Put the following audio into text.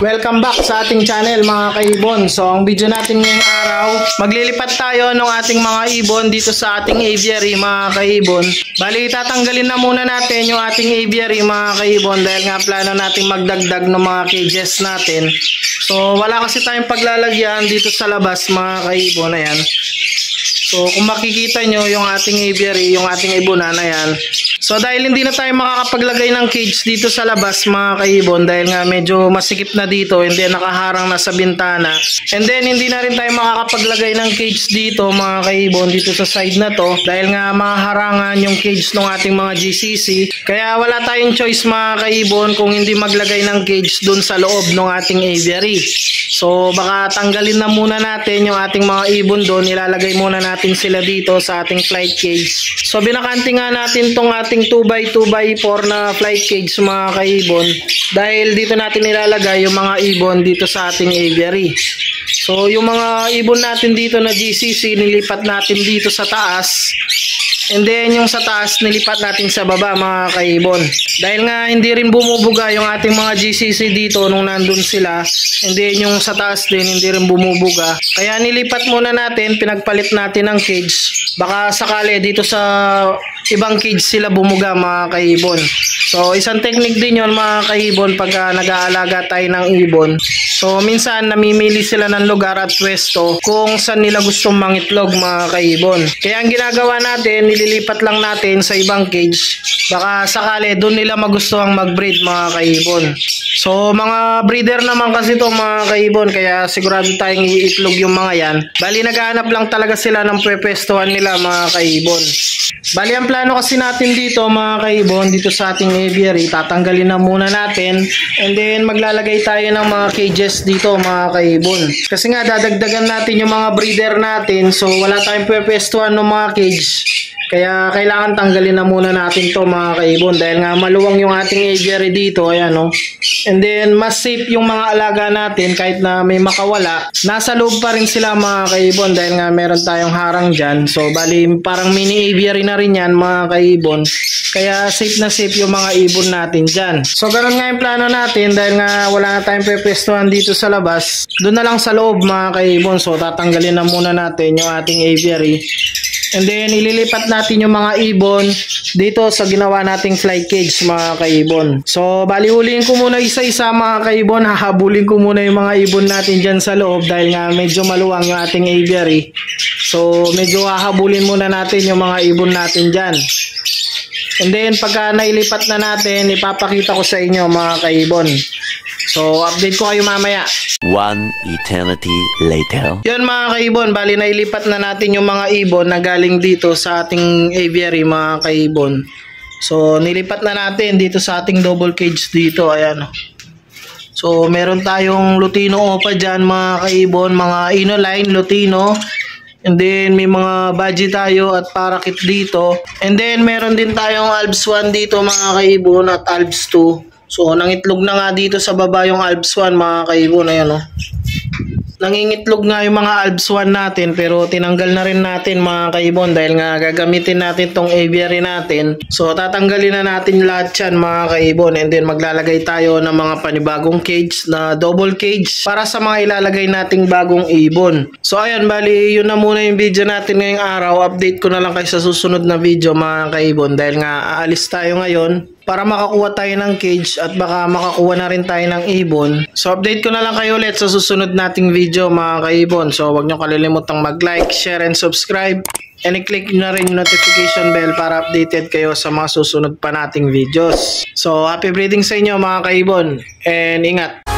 Welcome back sa ating channel mga kaibon. So ang video natin ngayong araw, maglilipat tayo ng ating mga ibon dito sa ating aviary mga kaibon. Bali tatanggalin na muna natin yung ating aviary mga kaibon dahil nga plano natin magdagdag ng mga cages natin. So wala kasi tayong paglalagyan dito sa labas mga kaibon. Ayan. So kung makikita nyo yung ating aviary, yung ating ibonan na yan. So dahil hindi na tayo makakapaglagay ng cage dito sa labas mga kaibon dahil nga medyo masikip na dito, hindi nakaharang na sa bintana. And then hindi na rin tayo makakapaglagay ng cage dito mga kaibon dito sa side na to dahil nga makaharangan yung cage ng ating mga GCC. Kaya wala tayong choice mga kaibon kung hindi maglagay ng cage dun sa loob ng ating aviary. So baka tanggalin na muna natin yung ating mga ibon doon, ilalagay muna natin sila dito sa ating flight cage. So binakanti nga natin tong ating 2x2x4 na flight cage mga kaibon dahil dito natin ilalagay yung mga ibon dito sa ating aviary. So yung mga ibon natin dito na GCC nilipat natin dito sa taas. And then yung sa taas nilipat natin sa baba mga kaibon. Dahil nga hindi rin bumubuga yung ating mga GCC dito nung nandun sila. And then yung sa taas din hindi rin bumubuga. Kaya nilipat muna natin, pinagpalit natin ng cage. Baka sakali dito sa ibang cage sila bumuga mga kaibon. So isang technique din yon mga kaibon pag nag-aalaga tayo ng ibon. So minsan namimili sila ng lugar at pwesto kung saan nila gustong mangitlog mga kaibon. Kaya ang ginagawa natin, nililipat lang natin sa ibang cage. Baka sakali doon nila magustuhang mag-breed mga kaibon. So mga breeder naman kasi to mga kaibon kaya sigurado tayong iitlog yung mga yan. Bali naghahanap lang talaga sila ng pwestuhan nila mga kaibon. Bali ang plano kasi natin dito mga kaibon dito sa ating aviary, tatanggalin na muna natin and then maglalagay tayo ng mga cages dito mga kaibon. Kasi nga dadagdagan natin yung mga breeder natin so wala tayong pwestuhan ng mga cage. Kaya kailangan tanggalin na muna natin to mga kaibon dahil nga maluwang yung ating aviary dito, ayan o. And then mas safe yung mga alaga natin kahit na may makawala. Nasa loob pa rin sila mga kaibon dahil nga meron tayong harang dyan. So bali parang mini aviary na rin yan mga kaibon. Kaya safe na safe yung mga ibon natin dyan. So ganun nga yung plano natin dahil nga wala na tayong pwestuhan dito sa labas. Doon na lang sa loob mga kaibon. So tatanggalin na muna natin yung ating aviary. And then ililipat natin yung mga ibon dito sa ginawa nating fly cage mga kaibon. So balihuliin ko muna isa-isa mga kaibon. Hahabulin ko muna yung mga ibon natin dyan sa loob dahil nga medyo maluwang yung ating aviary. So medyo hahabulin muna natin yung mga ibon natin dyan. And then pagka nailipat na natin, ipapakita ko sa inyo mga kaibon. So update ko kayo mamaya. One eternity later. Yun mga kaibon, bali nailipat na natin yung mga ibon na galing dito sa ating aviary mga kaibon. So nilipat na natin dito sa ating double cage dito, ayan. So meron tayong Lutino Opa dyan mga kaibon, mga Inoline Lutino. And then may mga Budgie tayo at Parakeet dito. And then meron din tayong Alps 1 dito mga kaibon at Alps 2. So nangitlog na nga dito sa baba yung Alps 1 mga kaibon, ayan o. Nangingitlog nga yung mga Alps 1 natin pero tinanggal na rin natin mga kaibon dahil nga gagamitin natin tong aviary natin. So tatanggalin na natin lahat yan mga kaibon and then maglalagay tayo ng mga panibagong cage na double cage para sa mga ilalagay nating bagong ibon. So ayan, bali yun na muna yung video natin ngayong araw. Update ko na lang kayo sa susunod na video mga kaibon dahil nga aalis tayo ngayon para makakuha tayo ng cage at baka makakuha na rin tayo ng ibon. So update ko na lang kayo ulit sa susunod nating video mga kaibon. So huwag nyo kalilimutang mag-like, share, and subscribe. And i-click nyo na rin yung notification bell para updated kayo sa mga susunod pa nating videos. So happy breeding sa inyo mga kaibon and ingat!